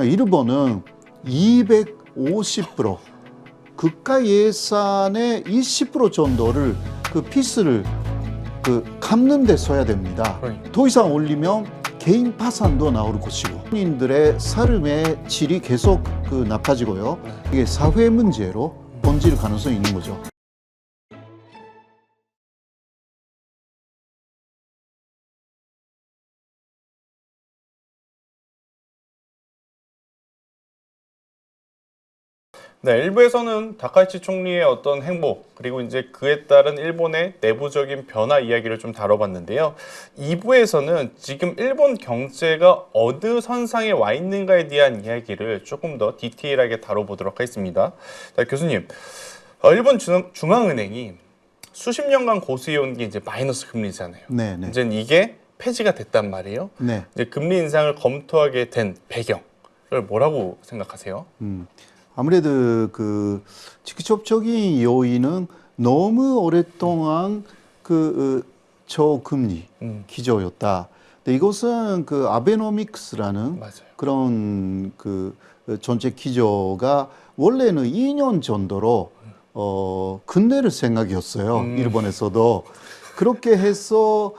일본은 250% 국가 예산의 20% 정도를 그 피스를 갚는 데 써야 됩니다. 더 이상 올리면 개인 파산도 나올 것이고 국민들의 삶의 질이 계속 나빠지고요. 이게 사회 문제로 번질 가능성이 있는 거죠. 네, 1부에서는 다카이치 총리의 어떤 행보, 그리고 이제 그에 따른 일본의 내부적인 변화 이야기를 좀 다뤄봤는데요. 2부에서는 지금 일본 경제가 어느 선상에 와 있는가에 대한 이야기를 조금 더 디테일하게 다뤄보도록 하겠습니다. 자, 교수님, 일본 중앙은행이 수십 년간 고수해온 게 이제 마이너스 금리잖아요. 네. 이제 이게 폐지가 됐단 말이에요. 네. 이제 금리 인상을 검토하게 된 배경을 뭐라고 생각하세요? 아무래도 직접적인 요인은 너무 오랫동안 저금리 기조였다. 근데 이것은 아베노믹스라는 맞아요. 그런 정책 기조가 원래는 2년 정도로 끝내를 생각이었어요. 일본에서도 그렇게 해서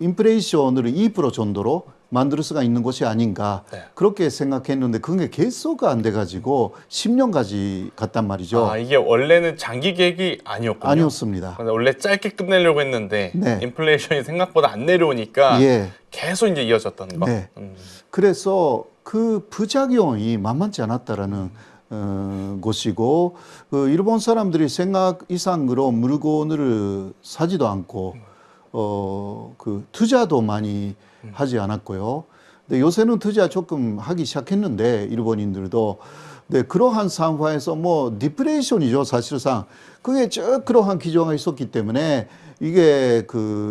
인플레이션을 2% 정도로 만들 수가 있는 것이 아닌가. 네. 그렇게 생각했는데 그게 계속 안 돼가지고 10년까지 갔단 말이죠. 아, 이게 원래는 장기 계획이 아니었군요. 아니었습니다. 근데 원래 짧게 끝내려고 했는데 네. 인플레이션이 생각보다 안 내려오니까 예. 계속 이제 이어졌던 거. 네. 그래서 그 부작용이 만만치 않았다라는 것이고 일본 사람들이 생각 이상으로 물건을 사지도 않고 투자도 많이 하지 않았고요. 근데 요새는 투자 조금 하기 시작했는데 일본인들도 그러한 상황에서 디플레이션이죠 사실상. 그게 쭉 그러한 기조가 있었기 때문에 이게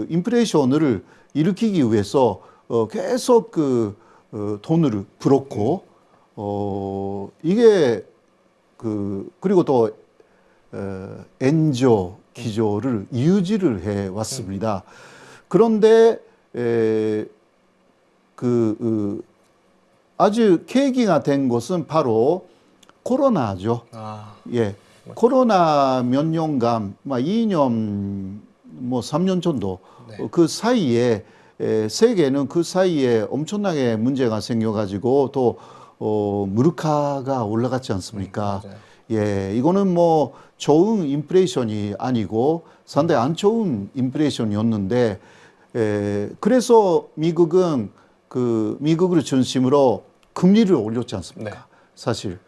인플레이션을 일으키기 위해서 계속 돈을 풀었고 이게 그리고 또 엔저 기조를 유지를 해 왔습니다. 그런데 아주 계기가 된 것은 바로 코로나죠. 예. 코로나 몇 년간, 2년, 3년 정도, 네. 그 사이에, 세계는 그 사이에 엄청나게 문제가 생겨가지고 또, 물가가 올라갔지 않습니까? 예, 이거는 좋은 인플레이션이 아니고 상당히 안 좋은 인플레이션이었는데, 그래서 미국은 미국을 중심으로 금리를 올렸지 않습니까? 네. 사실.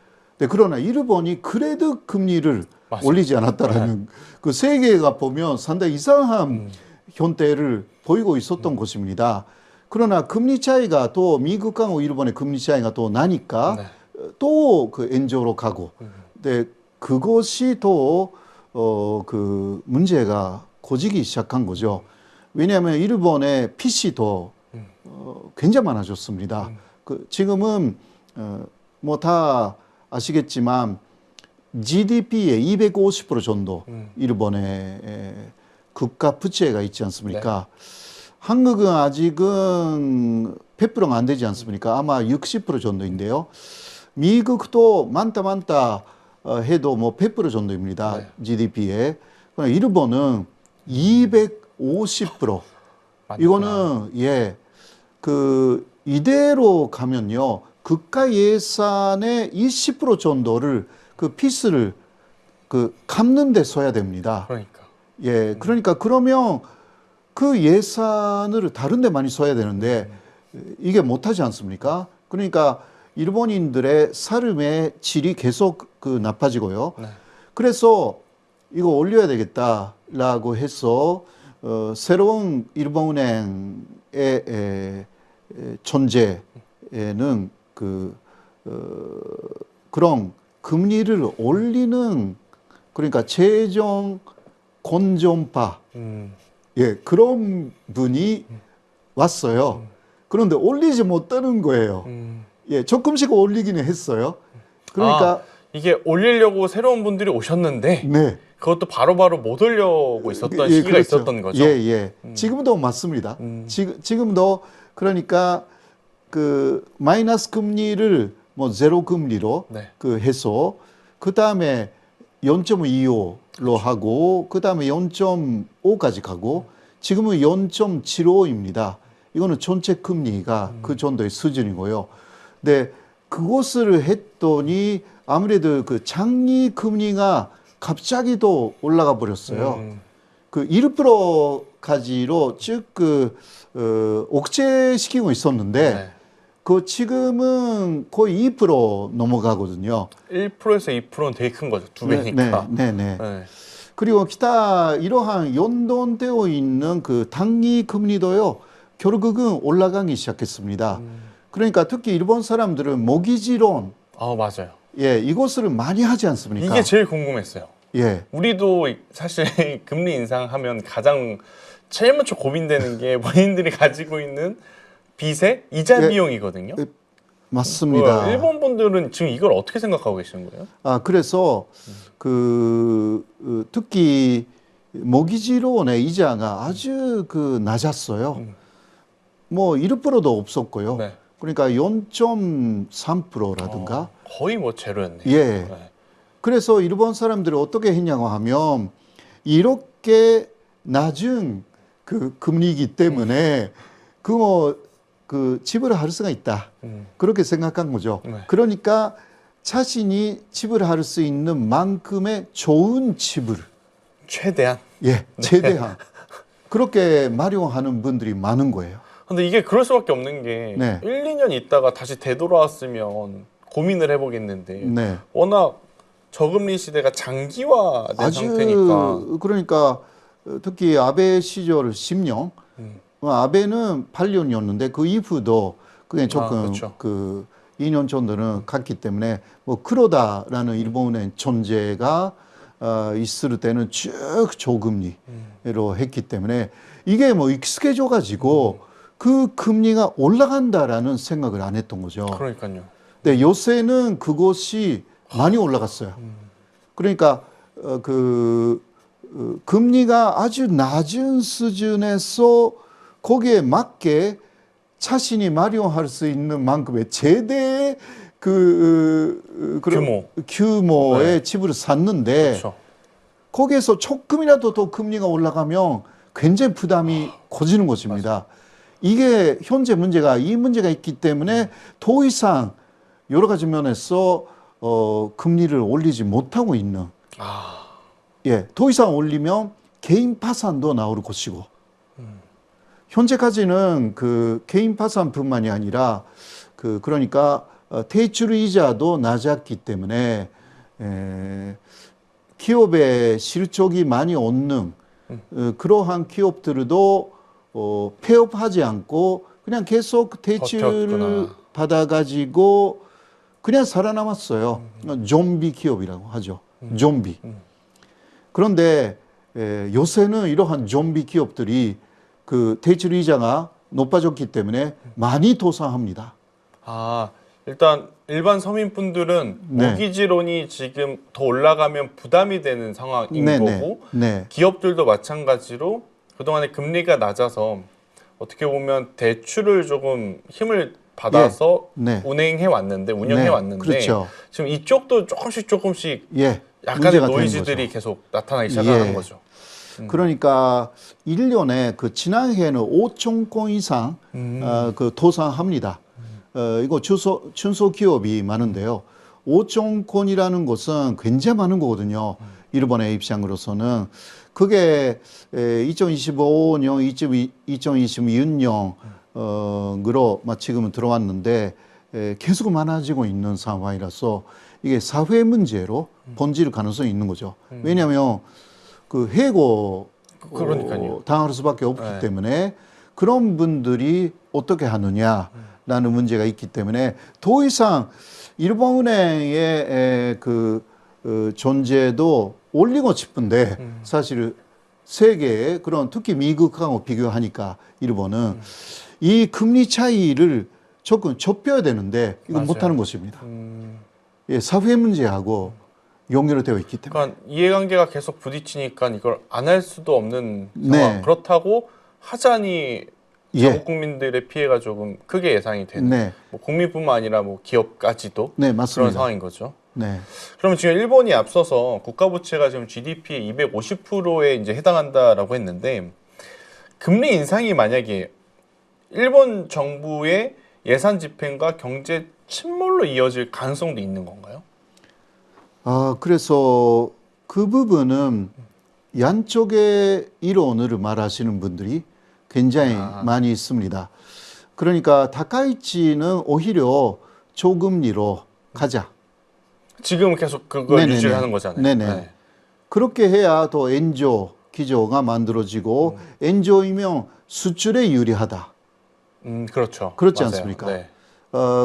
그러나 일본이 그래도 금리를 맞아요. 올리지 않았다라는 세계가 보면 상당히 이상한 현태를 보이고 있었던 것입니다. 그러나 금리 차이가 또 미국하고 일본의 금리 차이가 또 나니까 또 엔저로 가고. 근데 그것이 또 문제가 커지기 시작한 거죠. 왜냐하면 일본의 PC도 굉장히 많아졌습니다. 지금은 다 아시겠지만 GDP의 250% 정도 일본의 국가 부채가 있지 않습니까? 한국은 아직은 100%가 안 되지 않습니까? 아마 60% 정도인데요. 미국도 많다 해도 100% 정도입니다. GDP에. 그러나 일본은 250%. 이거는 이대로 가면요 국가 예산의 20% 정도를 피스를 갚는 데 써야 됩니다. 그러니까 그러면 그 예산을 다른 데 많이 써야 되는데 이게 못하지 않습니까? 그러니까 일본인들의 삶의 질이 계속 나빠지고요. 그래서 이거 올려야 되겠다라고 해서 새로운 일본은행의 존재는 그런 금리를 올리는 그러니까 재정 건전파 그런 분이 왔어요. 그런데 올리지 못하는 거예요. 조금씩 올리기는 했어요. 그러니까 이게 올리려고 새로운 분들이 오셨는데 그것도 바로바로 못 올려고 있었던 시기가 그렇죠. 있었던 거죠. 지금도 맞습니다. 지금도 그러니까 그 마이너스 금리를 뭐 제로 금리로 네. 그 해서 그 다음에 0.25로 하고 그 다음에 0.5까지 가고 지금은 0.75입니다. 이거는 전체 금리가 그 정도의 수준이고요. 근데 그것을 했더니 아무래도 그 장기 금리가 갑자기 또 올라가 버렸어요. 그 1%까지로 쭉 억제시키고 있었는데 네. 그 지금은 거의 2% 넘어가거든요. 1%에서 2%는 되게 큰 거죠. 두 배니까. 네. 그리고 기타 이러한 연동되어 있는 그 단기 금리도요, 결국은 올라가기 시작했습니다. 그러니까 특히 일본 사람들은 모기지론, 아, 맞아요. 예, 이것을 많이 하지 않습니까? 이게 제일 궁금했어요. 예, 우리도 사실 금리 인상하면 가장 제일 먼저 고민되는 게 본인들이 가지고 있는 빚의 이자 예. 비용이거든요. 맞습니다. 일본 분들은 지금 이걸 어떻게 생각하고 계시는 거예요? 그래서 특히 모기지론의 이자가 아주 낮았어요. 뭐 1%도 없었고요. 네. 그러니까 0.3%라든가. 거의 뭐 제로였네요. 예. 네. 그래서 일본 사람들이 어떻게 했냐고 하면 이렇게 낮은 그 금리이기 때문에 그 지불할 수가 있다. 그렇게 생각한 거죠. 네. 그러니까 자신이 지불할 수 있는 만큼의 좋은 지불, 최대한. 예, 최대한 그렇게 마련하는 분들이 많은 거예요. 근데 이게 그럴 수밖에 없는 게 네. 1, 2년 있다가 다시 되돌아왔으면 고민을 해보겠는데 네. 워낙 저금리 시대가 장기화된 상태니까. 그러니까 특히 아베 시절 10년, 아베는 8년이었는데 그 이후도 그게 조금 그렇죠. 그 2년 정도는 갔기 때문에 뭐 크로다라는 일본의 존재가 있을 때는 쭉 저금리로 했기 때문에 이게 뭐 익숙해져 가지고 그 금리가 올라간다라는 생각을 안 했던 거죠. 그러니까요. 근데 요새는 그것이 많이 올라갔어요. 그러니까 금리가 아주 낮은 수준에서 거기에 맞게 자신이 마련할 수 있는 만큼의 최대의 그런 규모의 네. 집을 샀는데 그렇죠. 거기에서 조금이라도 더 금리가 올라가면 굉장히 부담이 커지는 것입니다. 이게 현재 문제가 이 문제가 있기 때문에 더 이상 여러 가지 면에서 금리를 올리지 못하고 있는. 예, 더 이상 올리면 개인 파산도 나올 것이고. 현재까지는 그 개인 파산뿐만이 아니라 그러니까 대출 이자도 낮았기 때문에 기업의 실적이 많이 없는 그러한 기업들도 폐업하지 않고 그냥 계속 대출을 버텼구나. 받아가지고 그냥 살아남았어요. 좀비 기업이라고 하죠. 좀비. 그런데 요새는 이러한 좀비 기업들이 그 대출 이자가 높아졌기 때문에 많이 도산합니다. 일단 일반 서민분들은 네. 모기지론이 지금 더 올라가면 부담이 되는 상황인 거고 네. 기업들도 마찬가지로 그동안에 금리가 낮아서 어떻게 보면 대출을 조금 힘을 받아서 운행해 왔는데 운영해 왔는데 그렇죠. 지금 이쪽도 조금씩 예, 약간의 문제가 노이즈들이 계속 나타나기 시작하는 거죠. 그러니까 1년에 그 지난해에는 5천 건 이상 그 도산합니다. 이거 중소기업이 많은데요. 5천 건이라는 것은 굉장히 많은 거거든요. 일본의 입장으로서는. 그게 2025년, 2026년으로 지금은 들어왔는데 계속 많아지고 있는 상황이라서 이게 사회 문제로 번질 가능성이 있는 거죠. 왜냐하면 그 해고 당할 수밖에 없기 때문에 그런 분들이 어떻게 하느냐라는 문제가 있기 때문에 더 이상 일본은행의 존재도 올리고 싶은데 사실 세계의 그런 특히 미국하고 비교하니까 일본은 이 금리 차이를 조금 좁혀야 되는데 이건 못하는 것입니다. 예, 사회 문제하고 연결되어 있기 때문에. 그러니까 이해관계가 계속 부딪히니까 이걸 안 할 수도 없는 상황. 그렇다고 하자니 예. 자국 국민들의 피해가 조금 크게 예상이 되는 네. 뭐 국민뿐만 아니라 뭐 기업까지도 네, 그런 맞습니다. 상황인 거죠. 네. 그러면 지금 일본이 앞서서 국가 부채가 지금 GDP의 250%에 이제 해당한다라고 했는데 금리 인상이 만약에 일본 정부의 예산 집행과 경제 침몰로 이어질 가능성도 있는 건가요? 그래서 그 부분은 양쪽의 이론을 말하시는 분들이 굉장히 많이 있습니다. 그러니까 다카이치는 오히려 저금리로 가자. 지금 계속 그걸 네네네. 유지를 하는 거잖아요. 네네. 네. 그렇게 해야 더 엔조 기조가 만들어지고 엔조이면 수출에 유리하다. 그렇죠. 그렇지 맞아요. 않습니까? 네.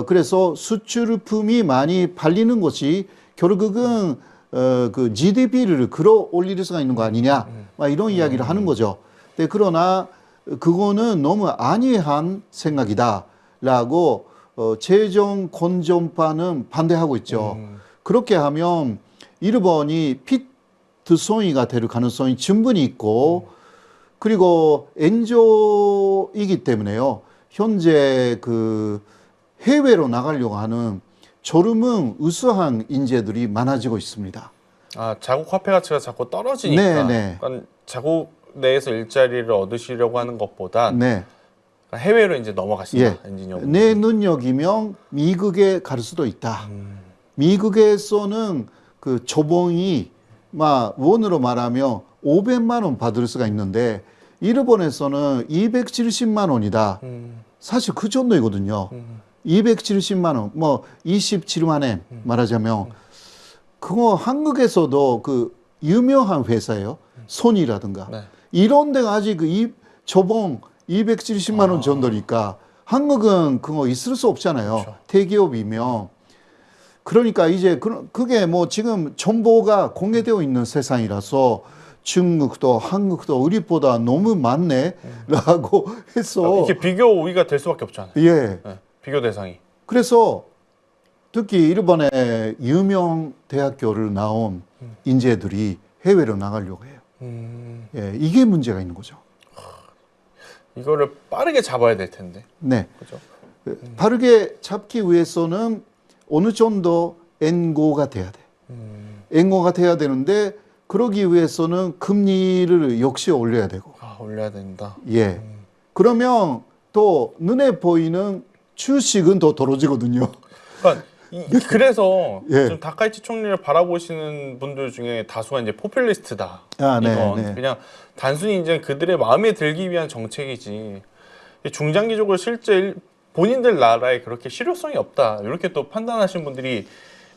그래서 수출품이 많이 팔리는 것이 결국은 그 GDP를 끌어올릴 수가 있는 거 아니냐, 막 이런 이야기를 하는 거죠. 근데 그러나 그거는 너무 안이한 생각이다라고 재정 건전파는 반대하고 있죠. 그렇게 하면 일본이 피트송이가 될 가능성이 충분히 있고, 그리고 엔조이기 때문에요. 현재 그 해외로 나가려고 하는 졸음은 우수한 인재들이 많아지고 있습니다. 자국 화폐 가치가 자꾸 떨어지니까 네네. 그러니까 자국 내에서 일자리를 얻으시려고 하는 것보다 네. 해외로 이제 넘어가신다. 예. 엔지니어. 내 능력이면 미국에 갈 수도 있다. 미국에서는 그 초봉이 막 원으로 말하면 500만 원 받을 수가 있는데 일본에서는 270만 원이다. 사실 그 정도이거든요. 270만 원, 뭐 27만 엔 말하자면 그거 한국에서도 그 유명한 회사예요. 소니라든가 네. 이런 데가 아직 그 초봉 270만 원 정도니까 한국은 그거 있을 수 없잖아요. 그렇죠. 대기업이면. 그러니까 이제 그게 뭐 지금 정보가 공개되어 있는 세상이라서 중국도 한국도 우리보다 너무 많네라고 해서 이게 비교 우위가 될 수밖에 없잖아요. 예. 네. 비교 대상이. 그래서 특히 일본의 유명 대학교를 나온 인재들이 해외로 나가려고 해요. 예, 이게 문제가 있는 거죠. 이거를 빠르게 잡아야 될 텐데. 네. 그죠? 바르게 잡기 위해서는 어느 정도 엔고가 돼야 돼. 엔고가 돼야 되는데 그러기 위해서는 금리를 역시 올려야 되고. 올려야 된다. 예. 그러면 또 눈에 보이는 주식은 더 떨어지거든요. 그러니까 그래서 예. 좀 다카이치 총리를 바라보시는 분들 중에 다수가 이제 포퓰리스트다. 네, 이건 네. 그냥 단순히 이제 그들의 마음에 들기 위한 정책이지 중장기적으로 실제 본인들 나라에 그렇게 실효성이 없다. 이렇게 또 판단하시는 분들이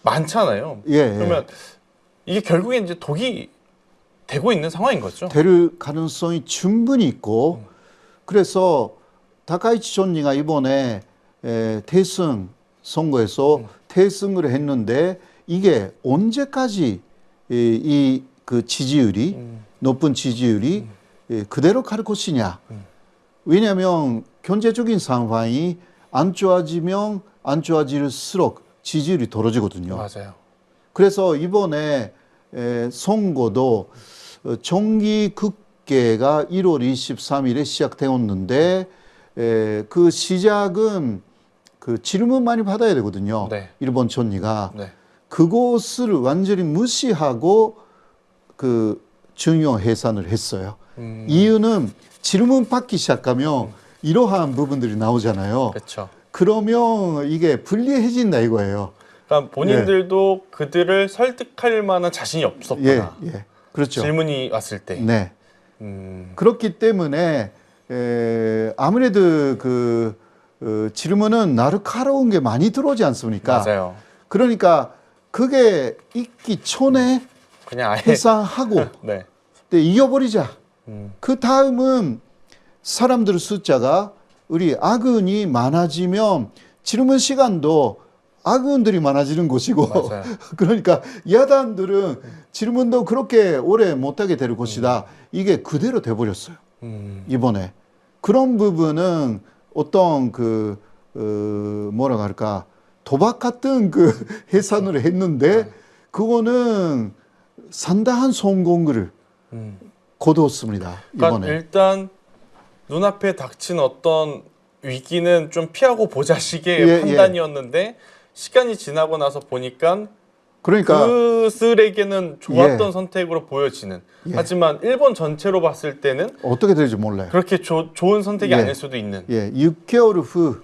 많잖아요. 예, 그러면 이게 결국에 이제 독이 되고 있는 상황인 거죠. 될 가능성이 충분히 있고 그래서 다카이치 총리가 이번에 대선 선거에서 대승을 했는데 이게 언제까지 이 그 지지율이 높은 지지율이 그대로 갈 것이냐. 왜냐하면 경제적인 상황이 안 좋아지면 안 좋아질수록 지지율이 떨어지거든요. 맞아요. 그래서 이번에 선거도 정기국회가 1월 23일에 시작되었는데 그 시작은 그 질문 많이 받아야 되거든요. 네. 일본 총리가 네. 그것을 완전히 무시하고 그 중요 해산을 했어요. 이유는 질문 받기 시작하면 이러한 부분들이 나오잖아요. 그렇죠. 그러면 이게 불리해진다 이거예요. 그러니까 본인들도 그들을 설득할 만한 자신이 없었구나. 예, 그렇죠. 질문이 왔을 때. 네. 그렇기 때문에 아무래도 그 질문은 날카로운 게 많이 들어오지 않습니까? 맞아요. 그러니까 그게 있기 전에 그냥 아예 해산하고 네. 이겨버리자. 그 다음은 사람들 숫자가 우리 아군이 많아지면 질문 시간도 아군들이 많아지는 것이고 맞아요. 그러니까 야단들은 질문도 그렇게 오래 못하게 될 것이다. 이게 그대로 돼버렸어요. 이번에. 그런 부분은 어떤 뭐라고 할까 도박 같은 그 해산을 했는데 그거는 상당한 성공을 거두었습니다. 그러니까 이번에. 일단 눈앞에 닥친 어떤 위기는 좀 피하고 보자식의 예, 판단이었는데 시간이 지나고 나서 보니까 그러니까 그들에게는 좋았던 예. 선택으로 보여지는. 예. 하지만 일본 전체로 봤을 때는 어떻게 될지 몰라요. 그렇게 좋은 선택이 예. 아닐 수도 있는. 예, 6개월 후,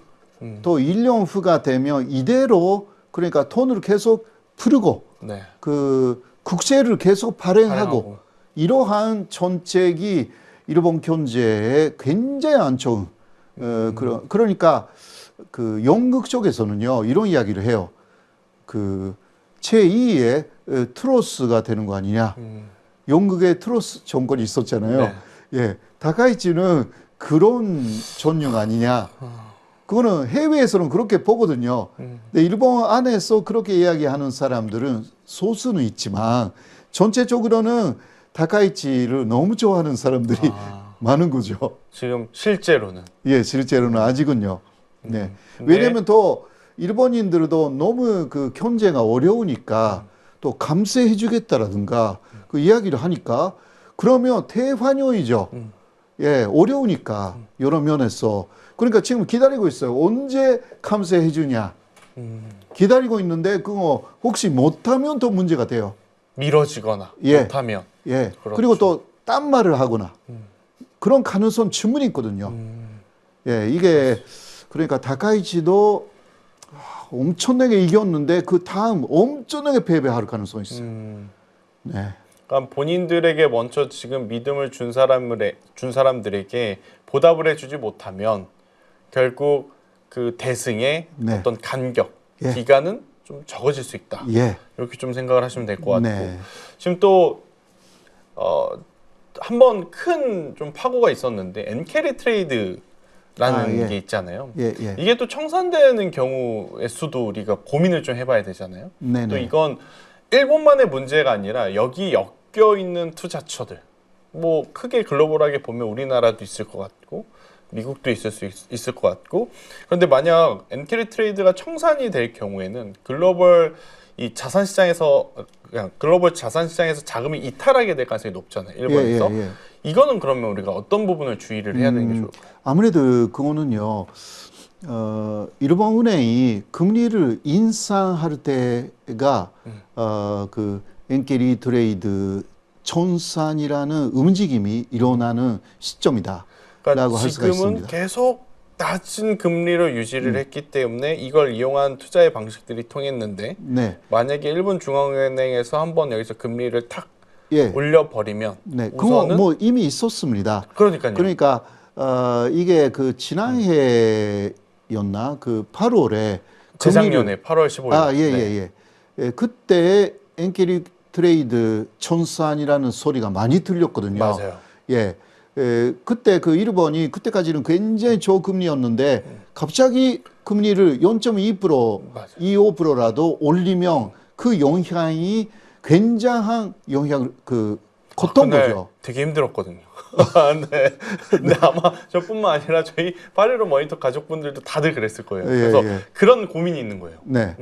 또 1년 후가 되면 이대로 그러니까 돈을 계속 풀고 네. 그 국세를 계속 발행하고 발행하고. 이러한 정책이 일본 경제에 굉장히 안 좋은 그러니까 그 영국 쪽에서는요 이런 이야기를 해요. 그 제2의 트로스가 되는 거 아니냐. 영국의 트로스 정권이 있었잖아요. 네. 예, 다카이치는 그런 전형 아니냐. 그거는 해외에서는 그렇게 보거든요. 근데 일본 안에서 그렇게 이야기하는 사람들은 소수는 있지만 전체적으로는 다카이치를 너무 좋아하는 사람들이 많은 거죠. 지금 실제로는. 예, 실제로는 아직은요. 네. 근데 왜냐면 또 일본인들도 너무 그 경제가 어려우니까 또 감세해 주겠다라든가 그 이야기를 하니까 그러면 대환영이죠. 예, 어려우니까 여러 면에서. 그러니까 지금 기다리고 있어요. 언제 감세해 주냐. 기다리고 있는데 그거 혹시 못하면 또 문제가 돼요. 미뤄지거나 예. 못하면. 예. 그렇죠. 그리고 또 딴 말을 하거나 그런 가능성 충분히 있거든요. 예, 이게 그러니까 다카이치도 엄청나게 이겼는데 그 다음 엄청나게 패배할 가능성이 있어요. 네. 그러니까 본인들에게 먼저 지금 믿음을 준 사람들에게 보답을 해주지 못하면 결국 그 대승의 네. 어떤 간격 예. 기간은 좀 적어질 수 있다. 예. 이렇게 좀 생각을 하시면 될 것 같고 네. 지금 또 한 번 큰 좀 파고가 있었는데 엔캐리 트레이드라는 예. 게 있잖아요. 예, 예. 이게 또 청산되는 경우의 수도 우리가 고민을 좀 해봐야 되잖아요. 네네. 또 이건 일본만의 문제가 아니라 여기 엮여 있는 투자처들 뭐 크게 글로벌하게 보면 우리나라도 있을 것 같고 미국도 있을 수 있을 것 같고 그런데 만약 엔캐리 트레이드가 청산이 될 경우에는 글로벌 이 자산 시장에서 그냥 글로벌 자산 시장에서 자금이 이탈하게 될 가능성이 높잖아요. 일본에서. 예, 예, 예. 이거는 그러면 우리가 어떤 부분을 주의를 해야 되는 게 좋을까요? 아무래도 그거는요. 일본 은행이 금리를 인상할 때가 그 엔캐리 트레이드 청산이라는 움직임이 일어나는 시점이다. 그러니까 라고 할 수가 지금은 있습니다. 계속 낮은 금리를 유지를 했기 때문에 이걸 이용한 투자의 방식들이 통했는데 네. 만약에 일본 중앙은행에서 한번 여기서 금리를 탁 예. 올려버리면 네. 그거 우선은 뭐 이미 있었습니다. 그러니까요. 그러니까 이게 그 지난해였나 그 8월에 재작년에 8월 15일. 예. 예, 그때 엔캐리 트레이드 청산이라는 소리가 많이 들렸거든요. 맞아요. 예. 그때 그 일본이 그때까지는 굉장히 저금리였는데 갑자기 금리를 0.2%, 맞아요. 25%라도 올리면 그 영향이 굉장한 영향을 컸던 그날 거죠. 되게 힘들었거든요. 네. 근데 아마 저뿐만 아니라 저희 파리로 모니터 가족분들도 다들 그랬을 거예요. 예, 그래서 예. 그런 고민이 있는 거예요. 네.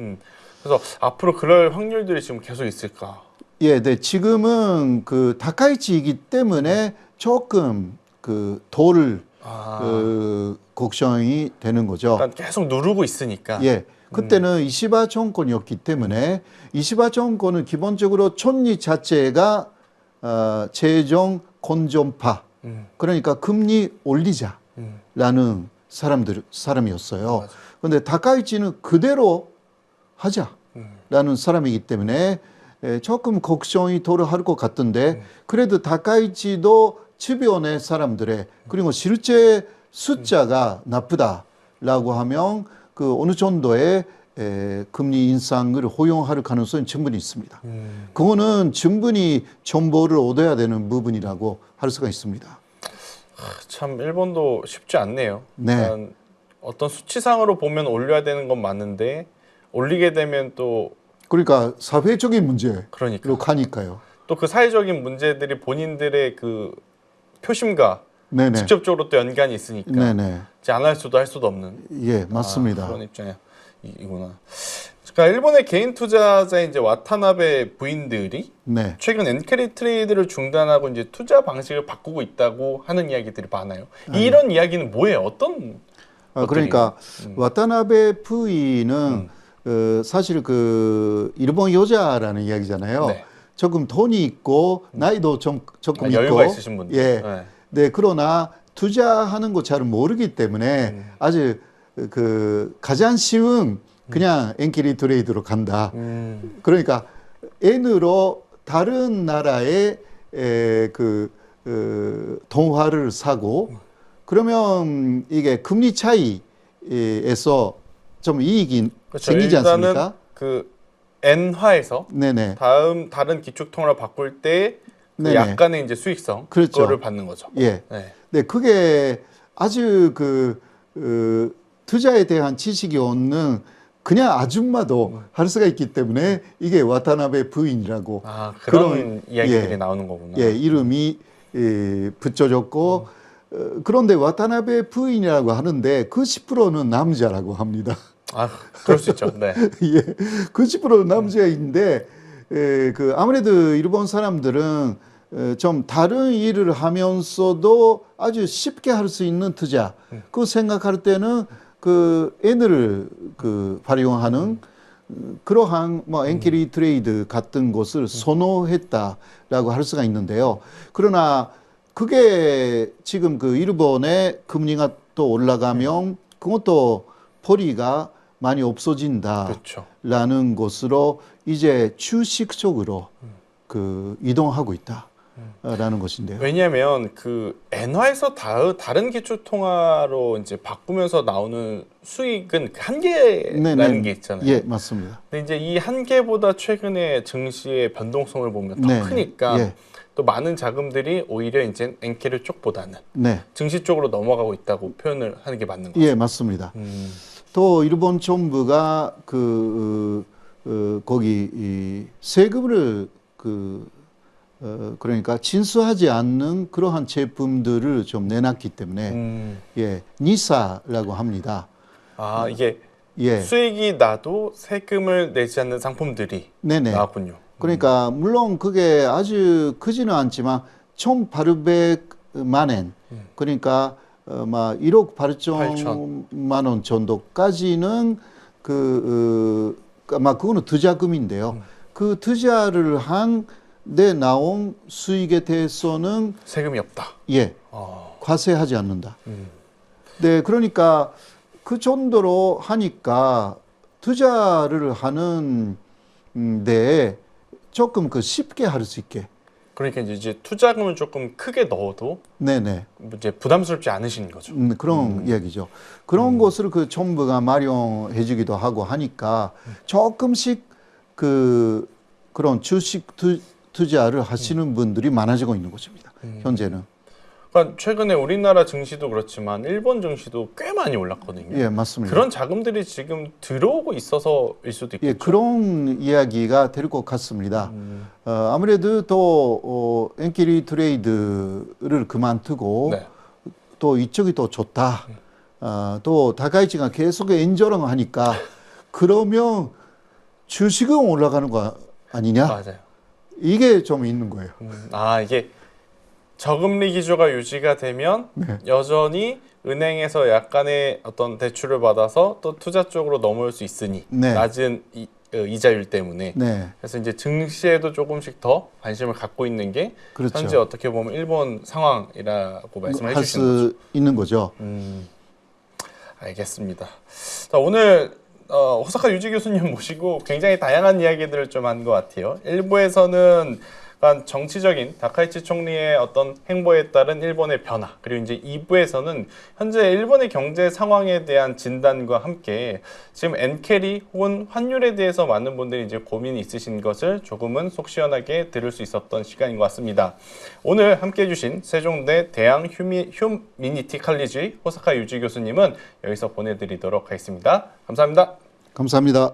그래서 앞으로 그럴 확률들이 지금 계속 있을까? 예, 네. 지금은 그 다카이치이기 때문에 조금 그 돌을 걱정이 되는 거죠. 그러니까 계속 누르고 있으니까. 예. 그때는 이시바 정권이었기 때문에 이시바 정권은 기본적으로 총리 자체가 재정 건전파 그러니까 금리 올리자라는 사람이었어요. 그런데 다카이치는 그대로 하자라는 사람이기 때문에 조금 걱정이 덜할 것 같던데 그래도 다카이치도 주변의 사람들의 그리고 실제 숫자가 나쁘다라고 하면 그 어느 정도의 금리 인상을 허용할 가능성이 충분히 있습니다. 그거는 충분히 정보를 얻어야 되는 부분이라고 할 수가 있습니다. 참 일본도 쉽지 않네요. 네. 어떤 수치상으로 보면 올려야 되는 건 맞는데 올리게 되면 또 그러니까 사회적인 문제로 그러니까 가니까요. 또 그 사회적인 문제들이 본인들의 그 표심과 네네. 직접적으로 또 연관이 있으니까 네네. 이제 안 할 수도 할 수도 없는 예, 맞습니다. 그런 입장이구나. 그러니까 일본의 개인 투자자인 이제 와타나베 부인들이 네. 최근 엔캐리 트레이드를 중단하고 이제 투자 방식을 바꾸고 있다고 하는 이야기들이 많아요. 이런 이야기는 뭐예요? 어떤 그러니까 와타나베 부인은 사실 그 일본 여자라는 이야기잖아요. 네. 조금 돈이 있고 나이도 조금 있고 여유가 있으신 분들. 예. 네. 네, 그러나 투자하는 거 잘 모르기 때문에 아주 그 가장 쉬운 그냥 엔캐리 트레이드로 간다. 그러니까 N으로 다른 나라의 동화를 사고 그러면 이게 금리 차이에서 좀 이익이 그렇죠. 생기지 일단은 않습니까? 그 엔화에서 네네. 다른 기축 통화를 바꿀 때 그 네네. 약간의 이제 수익성 그렇죠. 그거를 받는 거죠. 예. 네. 네, 그게 아주 투자에 대한 지식이 없는 그냥 아줌마도 할 수가 있기 때문에 이게 와타나베 부인이라고 그런 이야기들이 예, 나오는 거구나. 예, 이름이 붙여졌고 그런데 와타나베 부인이라고 하는데 그 10%는 남자라고 합니다. 그럴 수 있죠. 네. 예, 그 10%는 남자인데 아무래도 일본 사람들은 좀 다른 일을 하면서도 아주 쉽게 할 수 있는 투자 그 생각할 때는 그 N을 활용하는 그러한 뭐 엔캐리 트레이드 같은 것을 선호했다라고 할 수가 있는데요. 그러나 그게 지금 그 일본의 금리가 또 올라가면 그것도 벌이가 많이 없어진다라는 그렇죠. 것으로 이제 주식 쪽으로 이동하고 있다라는 것인데요. 왜냐하면 그 엔화에서 다른 기축 통화로 이제 바꾸면서 나오는 수익은 그 한계라는 게 있잖아요. 예, 맞습니다. 근데 이제 이 한계보다 최근에 증시의 변동성을 보면 더 크니까 예. 또 많은 자금들이 오히려 이제 엔캐리 쪽보다는 네. 증시 쪽으로 넘어가고 있다고 표현을 하는 게 맞는 거죠. 예, 맞습니다. 또 일본 정부가 거기 이 세금을 그러니까 진수하지 않는 그러한 제품들을 좀 내놨기 때문에 예, 니사라고 합니다. 이게 예. 수익이 나도 세금을 내지 않는 상품들이 네네. 나왔군요. 그러니까 물론 그게 아주 크지는 않지만 1,800만 엔 그러니까 막 1억 8천만 원 정도까지는 아마 그거는 투자금인데요. 그 투자를 한 데 나온 수익에 대해서는 세금이 없다. 예, 과세하지 않는다. 네, 그러니까 그 정도로 하니까 투자를 하는 데 조금 쉽게 할 수 있게. 그러니까 이제 투자금을 조금 크게 넣어도 네네. 이제 부담스럽지 않으신 거죠. 그런 이야기죠. 그런 것을 그 정부가 마련해주기도 하고 하니까 조금씩 그런 주식 투자를 하시는 분들이 많아지고 있는 것입니다. 현재는. 그러니까 최근에 우리나라 증시도 그렇지만 일본 증시도 꽤 많이 올랐거든요. 예, 맞습니다. 그런 자금들이 지금 들어오고 있어서일 수도 있겠죠. 예, 그런 이야기가 될 것 같습니다. 아무래도 또 엔캐리 트레이드를 그만두고 네. 또 이쪽이 더 좋다. 또 다카이치가 계속 엔저랑 하니까 그러면 주식은 올라가는 거 아니냐? 맞아요. 이게 좀 있는 거예요. 이게 저금리 기조가 유지가 되면 여전히 은행에서 약간의 어떤 대출을 받아서 또 투자 쪽으로 넘어올 수 있으니 낮은 이자율 때문에 그래서 이제 증시에도 조금씩 더 관심을 갖고 있는 게 그렇죠. 현재 어떻게 보면 일본 상황이라고 말씀을 할 해주시는 수 거죠. 있는 거죠. 알겠습니다. 자, 오늘 호사카 유지 교수님 모시고 굉장히 다양한 이야기들을 좀 한 것 같아요. 1부에서는 정치적인 다카이치 총리의 어떤 행보에 따른 일본의 변화, 그리고 이제 2부에서는 현재 일본의 경제 상황에 대한 진단과 함께 지금 엔캐리 혹은 환율에 대해서 많은 분들이 이제 고민이 있으신 것을 조금은 속 시원하게 들을 수 있었던 시간인 것 같습니다. 오늘 함께 해주신 세종대 대양 휴미니티 칼리지 호사카 유지 교수님은 여기서 보내드리도록 하겠습니다. 감사합니다. 감사합니다.